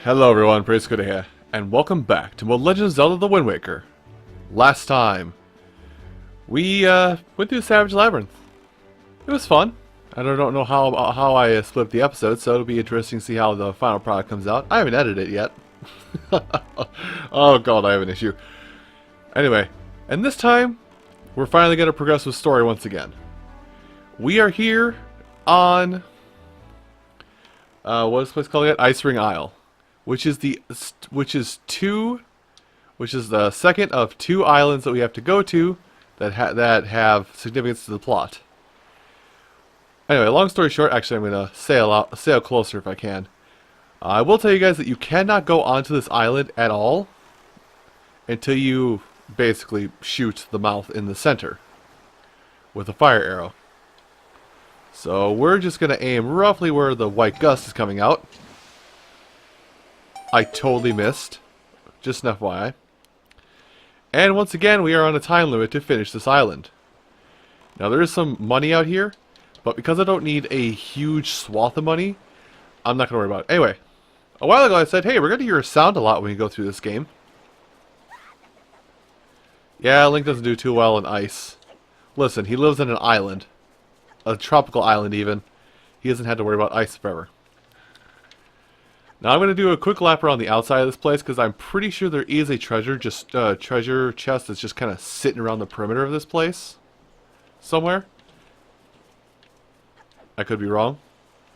Hello everyone, Praise Good here, and welcome back to more Legend of Zelda: The Wind Waker. Last time, we went through the Savage Labyrinth. It was fun. I don't know how I split the episode, so it'll be interesting to see how the final product comes out. I haven't edited it yet. Oh god, I have an issue. Anyway, and this time, we're finally going to progress with story once again. We are here on what is this place called yet? Ice Ring Isle. Which is the second of two islands that we have to go to that have significance to the plot. Anyway, long story short, actually I'm gonna sail closer if I can. I will tell you guys that you cannot go onto this island at all until you basically shoot the mouth in the center with a fire arrow. So we're just gonna aim roughly where the white gust is coming out. I totally missed. Just an FYI. And once again, we are on a time limit to finish this island. Now, there is some money out here, but because I don't need a huge swath of money, I'm not going to worry about it. Anyway, a while ago I said, hey, we're going to hear a sound a lot when we go through this game. Yeah, Link doesn't do too well in ice. Listen, he lives on an island. A tropical island, even. He hasn't had to worry about ice forever. Now I'm going to do a quick lap around the outside of this place because I'm pretty sure there is a treasure chest that's just kind of sitting around the perimeter of this place somewhere. I could be wrong.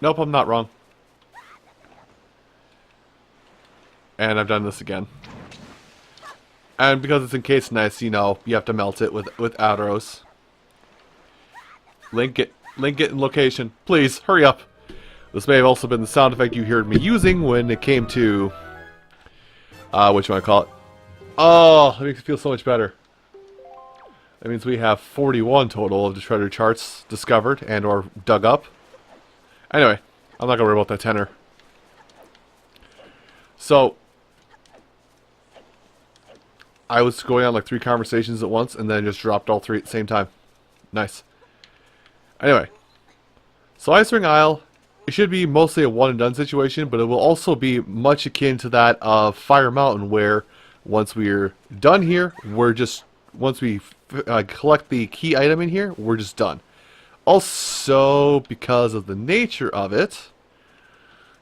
Nope, I'm not wrong. And I've done this again. And because it's encased in ice, you know, you have to melt it with arrows. Link, get in location. Please, hurry up. This may have also been the sound effect you heard me using when it came to, what you want to call it. Oh, that makes it feel so much better. That means we have 41 total of the treasure charts discovered and or dug up. Anyway, I'm not going to worry about that tenor. So, I was going on like 3 conversations at once and then just dropped all 3 at the same time. Nice. Anyway, so Ice Ring Isle. It should be mostly a one-and-done situation, but it will also be much akin to that of Fire Mountain, where once we're done here, once we collect the key item in here, we're just done. Also, because of the nature of it,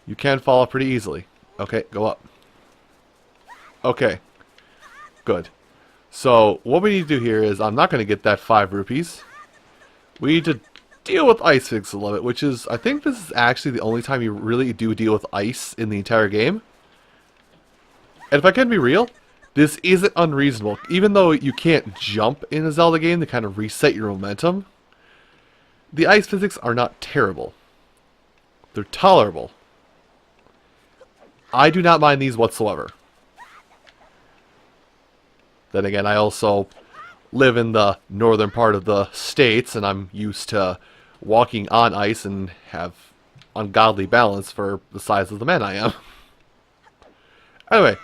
you can fall off pretty easily. Okay, go up. Okay, good. So, what we need to do here is, I'm not going to get that 5 rupees. We need to deal with ice physics a little bit, which is, I think this is actually the only time you really do deal with ice in the entire game. And if I can be real, this isn't unreasonable. Even though you can't jump in a Zelda game to kind of reset your momentum, the ice physics are not terrible. They're tolerable. I do not mind these whatsoever. Then again, I also live in the northern part of the States, and I'm used to walking on ice and have ungodly balance for the size of the man I am. Anyway,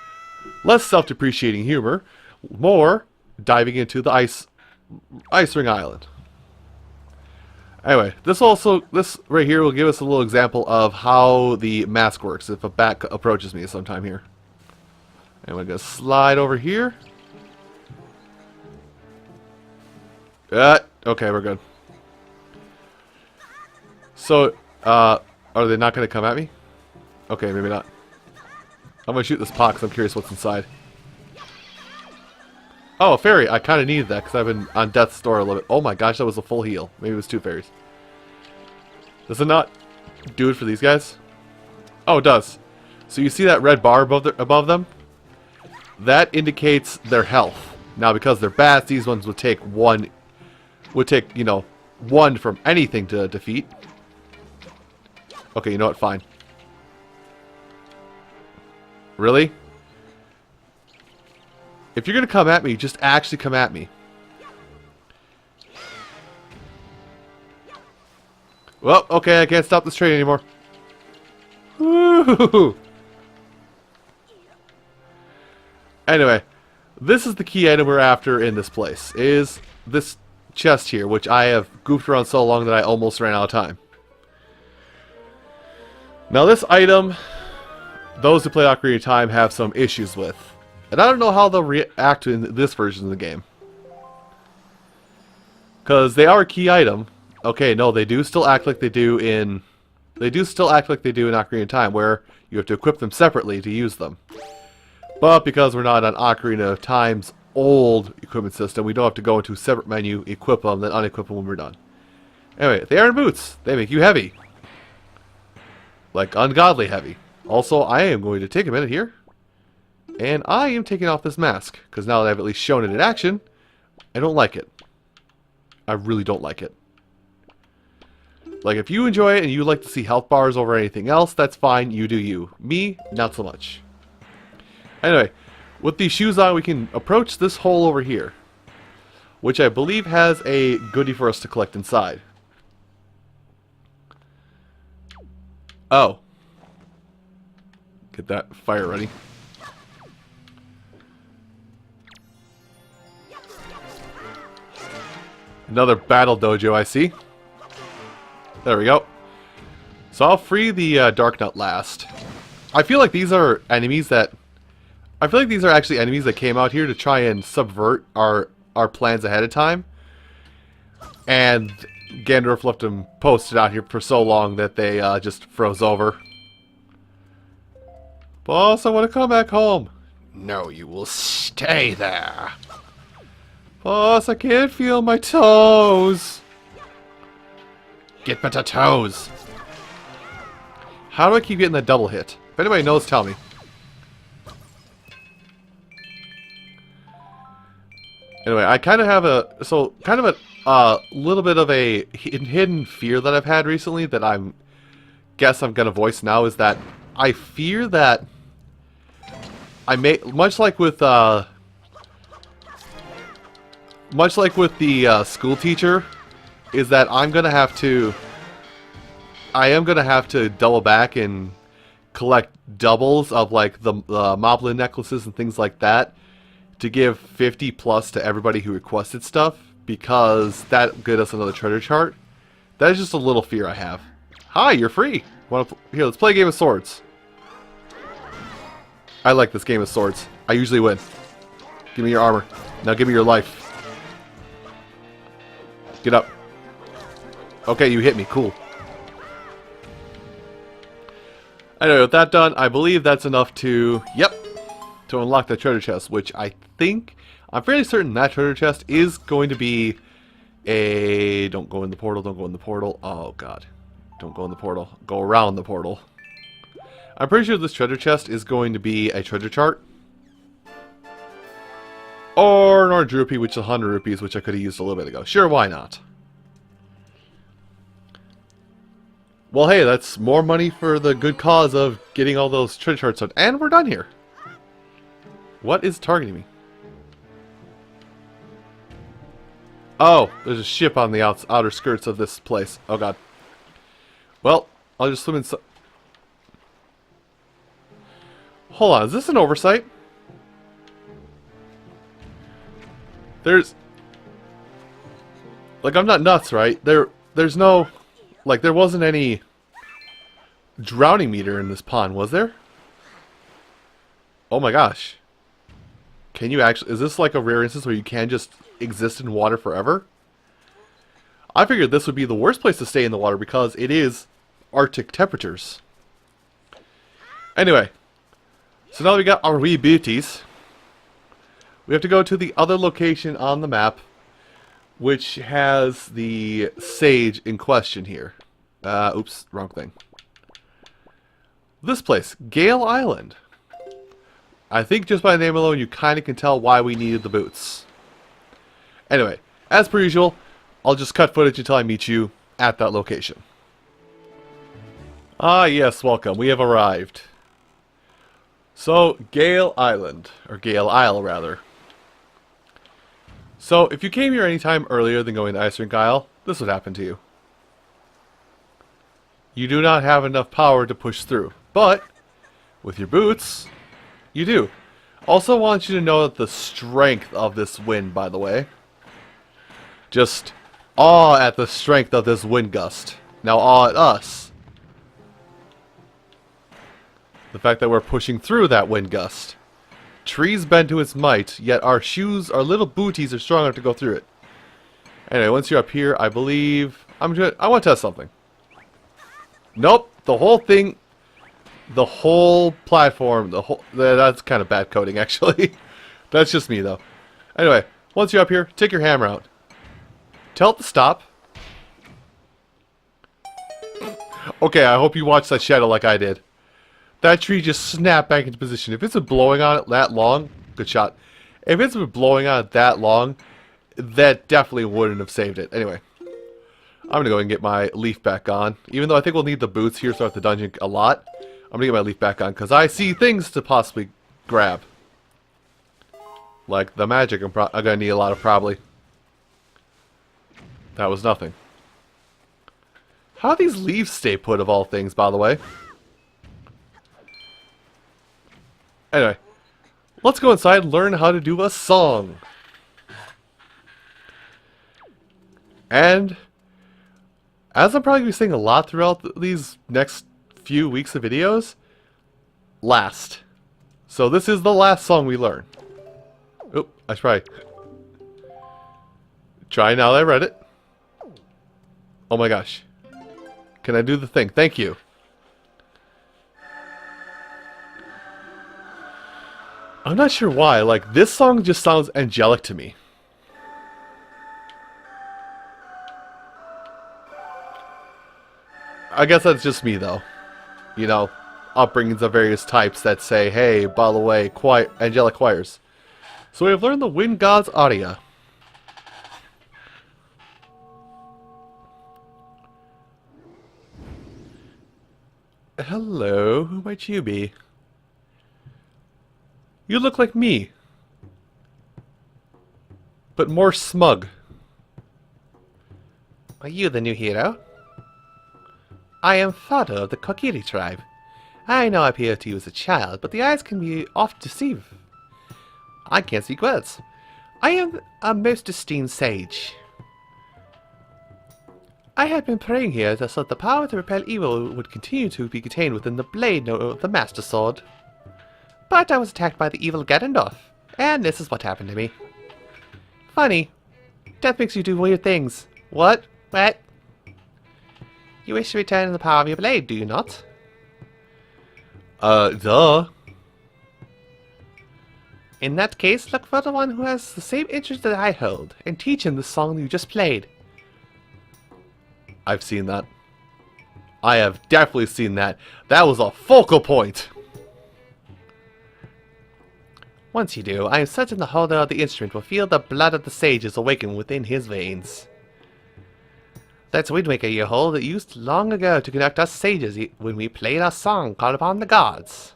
less self-depreciating humor, more diving into the Ice Ring Island. Anyway, this right here will give us a little example of how the mask works if a bat approaches me sometime here. And we're going to slide over here. Okay, we're good. So, are they not going to come at me? Okay, maybe not. I'm going to shoot this pot because I'm curious what's inside. Oh, a fairy. I kind of needed that because I've been on death's door a little bit. Oh my gosh, that was a full heal. Maybe it was 2 fairies. Does it not do it for these guys? Oh, it does. So you see that red bar above them? That indicates their health. Now, because they're bats, these ones would take you know, 1 from anything to defeat. Okay, you know what? Fine. Really? If you're going to come at me, just actually come at me. Well, okay, I can't stop this train anymore. Woo! Anyway, this is the key item we're after in this place. Is this chest here, which I have goofed around so long that I almost ran out of time. Now this item those who play Ocarina of Time have some issues with. And I don't know how they'll react in this version of the game. Because they are a key item. Okay, no, they do still act like they do in... They do still act like they do in Ocarina of Time, where you have to equip them separately to use them. But because we're not on Ocarina of Time's old equipment system, we don't have to go into a separate menu, equip them, then unequip them when we're done. Anyway, the iron boots, they make you heavy. Like, ungodly heavy. Also, I am going to take a minute here. And I am taking off this mask. Because now that I've at least shown it in action, I don't like it. I really don't like it. Like, if you enjoy it and you like to see health bars over anything else, that's fine. You do you. Me, not so much. Anyway, with these shoes on, we can approach this hole over here. Which I believe has a goodie for us to collect inside. Oh. Get that fire ready. Another battle dojo, I see. There we go. So I'll free the Dark Nut last. I feel like these are enemies that... I feel like these are actually enemies that came out here to try and subvert our plans ahead of time. And Ganondorf left them posted out here for so long that they just froze over. Boss, I want to come back home. No, you will stay there. Boss, I can't feel my toes. Get better toes. How do I keep getting that double hit? If anybody knows, tell me. Anyway, I kind of have a little bit of a hidden fear that I've had recently that I'm gonna voice now, is that I fear that I may, much like with the school teacher, is that I am gonna have to double back and collect doubles of like the Moblin necklaces and things like that to give 50 plus to everybody who requested stuff, because that get us another treasure chart. That is just a little fear I have. Hi, you're free. Here, let's play a game of swords. I like this game of swords. I usually win. Give me your armor. Now give me your life. Get up. Okay, you hit me. Cool. Anyway, with that done, I believe that's enough to... Yep. To unlock the treasure chest, which I think... I'm fairly certain that treasure chest is going to be a... Don't go in the portal, don't go in the portal. Oh, God. Don't go in the portal. Go around the portal. I'm pretty sure this treasure chest is going to be a treasure chart. Or an orange rupee, which is 100 rupees, which I could have used a little bit ago. Sure, why not? Well, hey, that's more money for the good cause of getting all those treasure charts out. And we're done here. What is targeting me? Oh, there's a ship on the outer skirts of this place. Oh, God. Well, I'll just swim inside. Hold on, is this an oversight? There's... Like, I'm not nuts, right? There's no... Like, there wasn't any drowning meter in this pond, was there? Oh my gosh. Can you actually... Is this like a rare instance where you can just exist in water forever? I figured this would be the worst place to stay in the water because it is Arctic temperatures. Anyway. So now that we got our wee beauties, we have to go to the other location on the map, which has the sage in question here. Oops, wrong thing. This place, Gale Island. I think just by the name alone, you kind of can tell why we needed the boots. Anyway, as per usual, I'll just cut footage until I meet you at that location. Ah, yes, welcome. We have arrived. So, Gale Island, or Gale Isle, rather. So, if you came here any time earlier than going to Ice Rink Isle, this would happen to you. You do not have enough power to push through, but with your boots, you do. Also want you to know that the strength of this wind, by the way. Just awe at the strength of this wind gust. Now awe at us. The fact that we're pushing through that wind gust. Trees bend to its might, yet our shoes, our little booties are strong enough to go through it. Anyway, once you're up here, I believe... I want to test something. Nope, the whole thing... The whole platform, that's kind of bad coding, actually. That's just me, though. Anyway, once you're up here, take your hammer out. Tell it to stop. Okay, I hope you watched that shadow like I did. That tree just snapped back into position. If it's been blowing on it that long, good shot. If it's been blowing on it that long, that definitely wouldn't have saved it. Anyway, I'm going to go and get my leaf back on. Even though I think we'll need the boots here throughout the dungeon a lot. I'm going to get my leaf back on because I see things to possibly grab. Like the magic I'm going to need a lot of probably. That was nothing. How do these leaves stay put of all things, by the way? Anyway, let's go inside and learn how to do a song. And as I'm probably going to be saying a lot throughout these next few weeks of videos, last. So this is the last song we learn. Oop, I should probably try now that I read it. Oh my gosh. Can I do the thing? Thank you. I'm not sure why, like this song just sounds angelic to me. I guess that's just me though. You know, upbringings of various types that say, hey, by the way, angelic choirs. So we have learned the wind god's aria. Hello, who might you be? You look like me, but more smug. Are you the new hero? I am father of the Kokiri tribe. I know I appear to you as a child, but the eyes can be oft deceive. I can't speak words. I am a most esteemed sage. I had been praying here so that the power to repel evil would continue to be contained within the blade of the Master Sword. But I was attacked by the evil Ganondorf, and this is what happened to me. Funny. Death makes you do weird things. What? What? You wish to return the power of your blade, do you not? Duh. In that case, look for the one who has the same interest that I hold, and teach him the song you just played. I've seen that. I have definitely seen that. That was a focal point. Once you do, I am certain the holder of the instrument will feel the blood of the sages awaken within his veins. That's Wind Waker you hold that used long ago to conduct us sages when we played our song called upon the gods.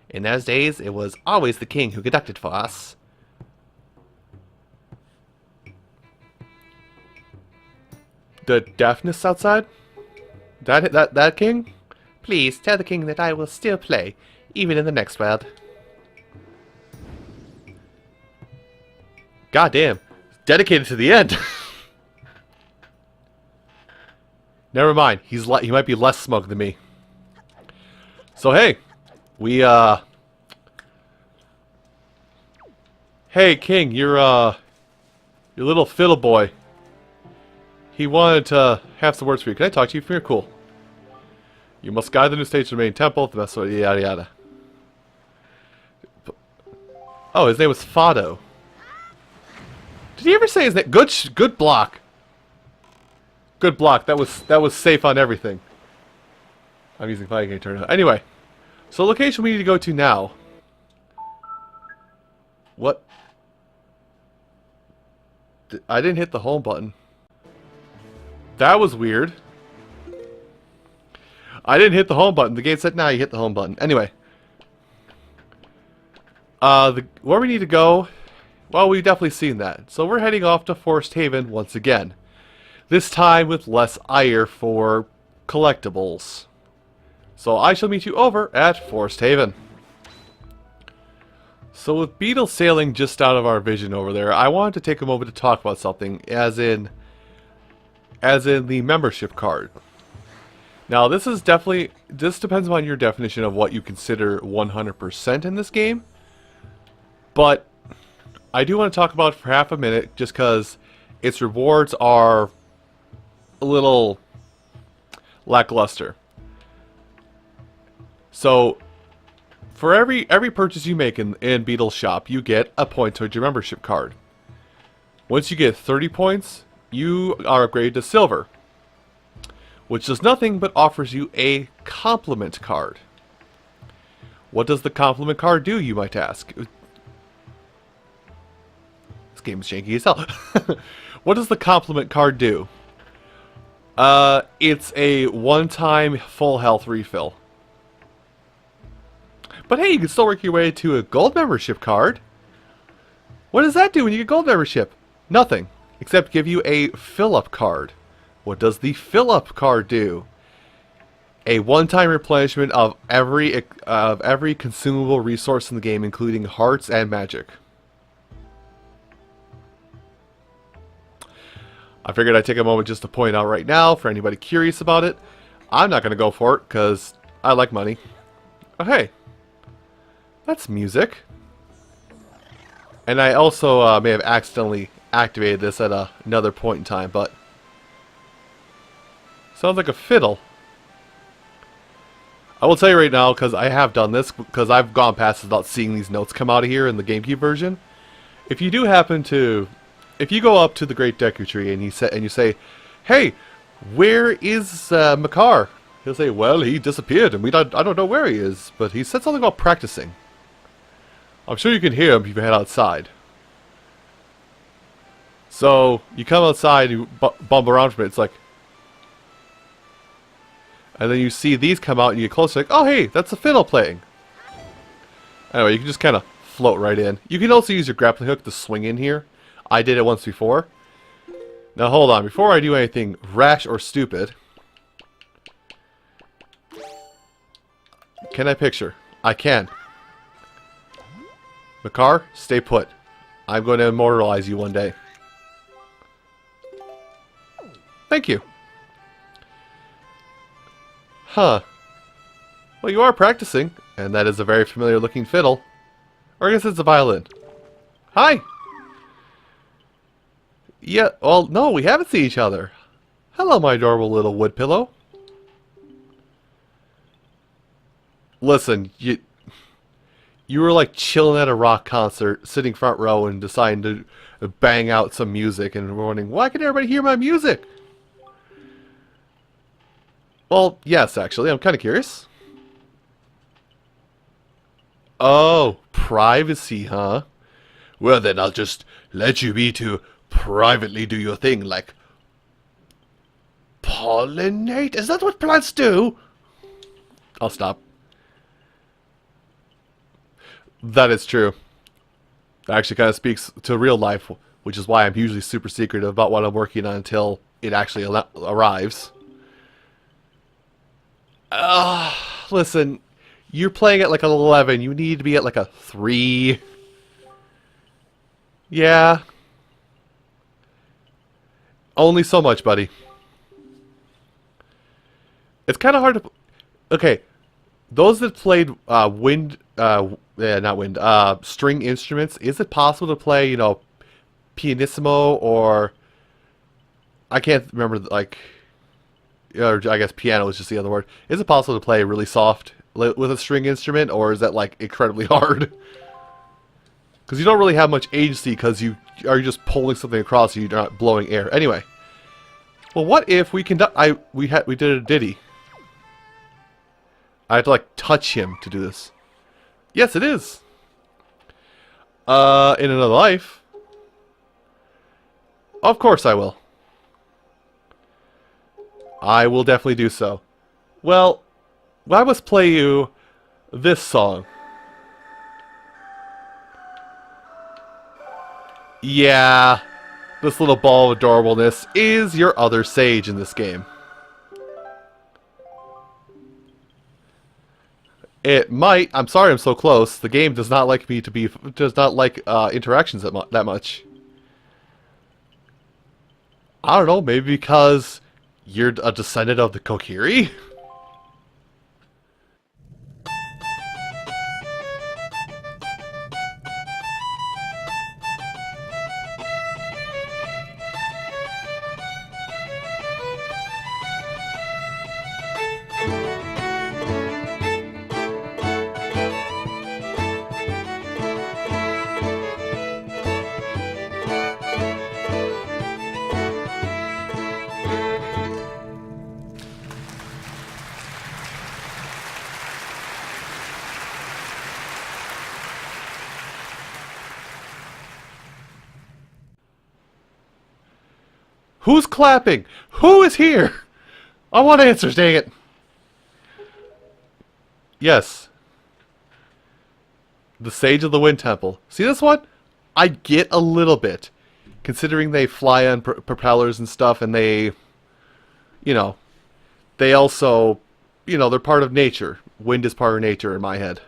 In those days, it was always the king who conducted for us. The deafness outside? That king? Please, tell the king that I will still play, even in the next world. Goddamn. Dedicated to the end. Never mind. He might be less smug than me. So hey, hey King, your little fiddle boy. He wanted to have some words for you. Can I talk to you from here? Cool. You must guide the new stage to the main temple. The best way, yada yada. Oh, his name was Fado. Did he ever say his name? Good block. Good block. That was safe on everything. I'm using fire game turn. Anyway, so location we need to go to now. What? I didn't hit the home button. That was weird. I didn't hit the home button. The game said now you hit the home button. Anyway. Where we need to go, well, we've definitely seen that. So we're heading off to Forest Haven once again. This time with less ire for collectibles. So I shall meet you over at Forest Haven. So with Beetle sailing just out of our vision over there, I wanted to take a moment to talk about something, as in the membership card. Now, this depends on your definition of what you consider 100% in this game. But I do want to talk about it for half a minute, just because its rewards are a little lackluster. So, for every purchase you make in Beetle's shop, you get a point towards your membership card. Once you get 30 points, you are upgraded to silver, which does nothing but offers you a compliment card. What does the compliment card do, you might ask? This game is janky as hell. What does the compliment card do? It's a one-time full health refill. But hey, you can still work your way to a gold membership card. What does that do when you get gold membership? Nothing, except give you a fill-up card. What does the fill-up card do? A one-time replenishment of every consumable resource in the game, including hearts and magic. I figured I'd take a moment just to point out right now, for anybody curious about it. I'm not going to go for it, because I like money. Oh, hey. That's music. And I also may have accidentally activated this at another point in time, but... sounds like a fiddle. I will tell you right now, because I have done this, because I've gone past without seeing these notes come out of here in the Gamecube version. If you do happen to... if you go up to the Great Deku Tree and you say, "Hey, where is Makar?" He'll say, "Well, he disappeared and I don't know where he is, but he said something about practicing." I'm sure you can hear him if you head outside. So, you come outside, you bump around for it, it's like... and then you see these come out and you get closer, like, oh hey, that's a fiddle playing. Anyway, you can just kind of float right in. You can also use your grappling hook to swing in here. I did it once before. Now hold on, before I do anything rash or stupid... can I picture? I can. Makar, stay put. I'm going to immortalize you one day. Thank you. Huh. Well, you are practicing, and that is a very familiar looking fiddle. Or I guess it's a violin. Hi! Yeah, well, no, we haven't seen each other. Hello, my adorable little wood pillow. Listen, you were like chilling at a rock concert, sitting front row and deciding to bang out some music and wondering, why can everybody hear my music? Well, yes, actually, I'm kind of curious. Oh, privacy, huh? Well, then I'll just let you be to privately do your thing, like pollinate? Is that what plants do? I'll stop. That is true. That actually kind of speaks to real life, which is why I'm usually super secretive about what I'm working on until it actually arrives. Listen, you're playing at like an 11. You need to be at like a 3. Yeah. Only so much, buddy. It's kind of hard to... okay, those that played string instruments, is it possible to play, you know, pianissimo or... I can't remember, like... or I guess piano is just the other word. Is it possible to play really soft with a string instrument, or is that, like, incredibly hard? Because you don't really have much agency, because you are just pulling something across and you're not blowing air. Anyway. Well, what if we conduct... we did a ditty. I have to, like, touch him to do this. Yes, it is. In another life. Of course I will. I will definitely do so. Well, I must play you this song. Yeah, this little ball of adorableness is your other sage in this game. It might. I'm sorry I'm so close. The game does not like me to be... does not like interactions that much. I don't know, maybe because you're a descendant of the Kokiri? Who's clapping? Who is here? I want answers, dang it. Yes. The Sage of the Wind Temple. See this one? I get a little bit. Considering they fly on propellers and stuff, and they, you know, they also, you know, they're part of nature. Wind is part of nature in my head.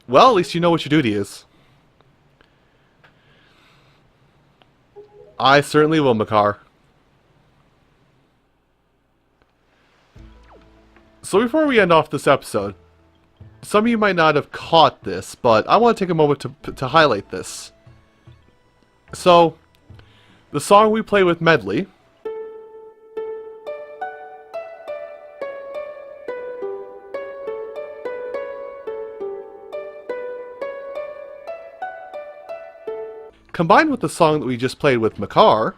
Well, at least you know what your duty is. I certainly will, Makar. So before we end off this episode, some of you might not have caught this, but I want to take a moment to highlight this. So, the song we play with Medley combined with the song that we just played with Makar,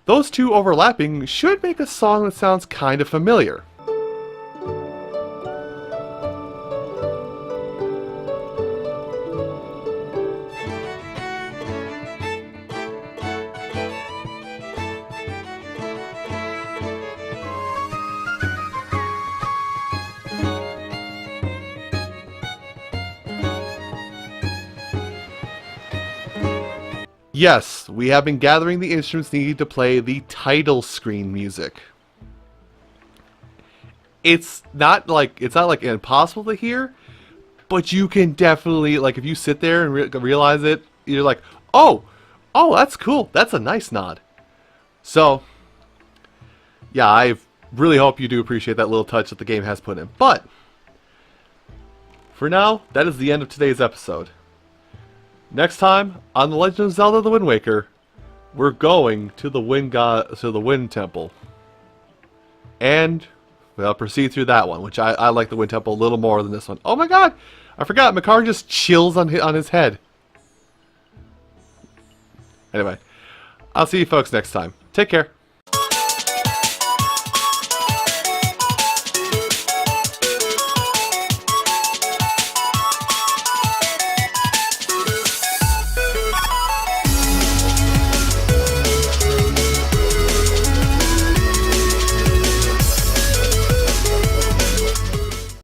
those two overlapping should make a song that sounds kind of familiar. Yes, we have been gathering the instruments needed to play the title screen music. It's not like impossible to hear, but you can definitely, like, if you sit there and realize it, you're like, oh, that's cool. That's a nice nod. So, yeah, I really hope you do appreciate that little touch that the game has put in. But for now, that is the end of today's episode. Next time on The Legend of Zelda: The Wind Waker, we're going to the Wind Temple, and we'll proceed through that one, which I like the Wind Temple a little more than this one. Oh my God, I forgot. Makar just chills on his head. Anyway, I'll see you folks next time. Take care.